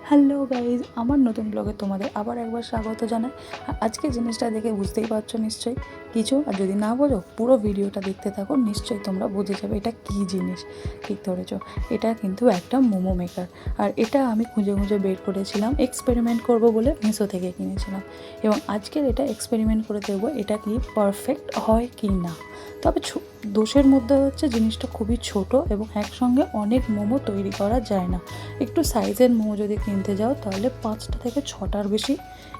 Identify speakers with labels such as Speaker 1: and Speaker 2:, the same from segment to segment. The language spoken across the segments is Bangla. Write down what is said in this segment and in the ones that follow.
Speaker 1: হ্যালো গাইজ, আমার নতুন ব্লগে তোমাদের আবার একবার স্বাগত জানাই। আজকে জিনিসটা দেখে বুঝতেই পারছো নিশ্চয়ই কিছু, আর যদি না বোঝো পুরো ভিডিওটা দেখতে থাকো, নিশ্চয়ই তোমরা বুঝে যাবে এটা কী জিনিস। ঠিক ধরেছো, এটা কিন্তু একটা মোমো মেকার। আর এটা আমি খুঁজে খুঁজে বের করেছিলাম, এক্সপেরিমেন্ট করব বলে মিশো থেকে কিনেছিলাম। এবং আজকের এটা এক্সপেরিমেন্ট করে দেখবো এটা কি পারফেক্ট হয় কি না। তবে দোষের মধ্যে হচ্ছে জিনিসটা খুবই ছোট এবং একসঙ্গে অনেক মোমো তৈরি করা যায় না। একটু সাইজের মোমো যদি কিনতে যাও তাহলে 5টা থেকে 6টার বেশি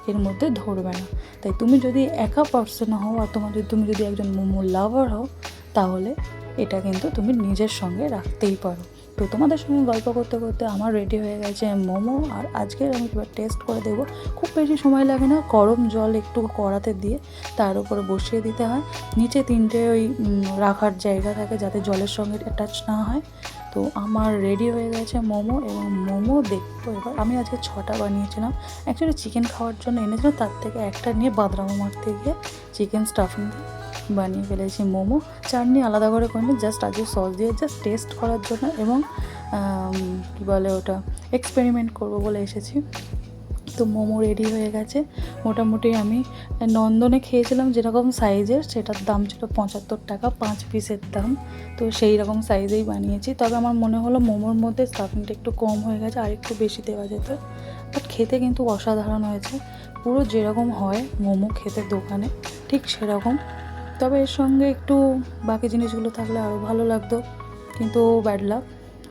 Speaker 1: এর মধ্যে ধরবে না। তাই তুমি যদি একা পার্সন হও আর তুমি যদি একজন মোমো লাভার হও, তাহলে এটা কিন্তু তুমি নিজের সঙ্গে রাখতেই পারো। তো তোমাদের সঙ্গে গল্প করতে করতে আমার রেডি হয়ে গেছে মোমো। আর আজকের আমি এবার টেস্ট করে দেবো। খুব বেশি সময় লাগে না, গরম জল একটু কড়াতে দিয়ে তার উপরে বসিয়ে দিতে হয়। নিচে 3টে ওই রাখার জায়গা থাকে যাতে জলের সঙ্গে অ্যাটাচ না হয়। তো আমার রেডি হয়ে গেছে মোমো, এবং মোমো দেখবো এবার। আমি আজকে 6টা বানিয়েছিলাম। অ্যাকচুয়ালি চিকেন খাওয়ার জন্য এনেছিলাম, তার থেকে একটা নিয়ে বাদরামো মারতে গিয়ে চিকেন স্টাফিং দিয়ে বানিয়ে ফেলেছি মোমো। চাটনি আলাদা করে করিনি, জাস্ট আজকে সস দিয়ে জাস্ট টেস্ট করার জন্য এবং কী বলে ওটা এক্সপেরিমেন্ট করবো বলে এসেছি। তো মোমো রেডি হয়ে গেছে। মোটামুটি আমি নন্দনে খেয়েছিলাম যেরকম সাইজের, সেটার দাম ছিল 75 টাকা 5 পিসের দাম। তো সেই রকম সাইজেই বানিয়েছি। তবে আমার মনে হলো মোমোর মধ্যে স্টাফিংটা একটু কম হয়ে গেছে, আর একটু বেশি দেওয়া যেত। বাট খেতে কিন্তু অসাধারণ হয়েছে, পুরো যেরকম হয় মোমো খেতে দোকানে ঠিক সেরকম। তবে এর সঙ্গে একটু বাকি জিনিসগুলো থাকলে আরও ভালো লাগতো, কিন্তু ব্যাড লাক।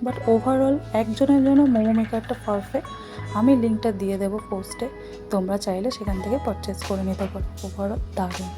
Speaker 1: বাট ওভারঅল একজনের জন্য মোমো মেকারটা পারফেক্ট। আমি লিঙ্কটা দিয়ে দেবো পোস্টে, তোমরা চাইলে সেখান থেকে পারচেস করে নিতে পারো। ওভারঅল দারুণ।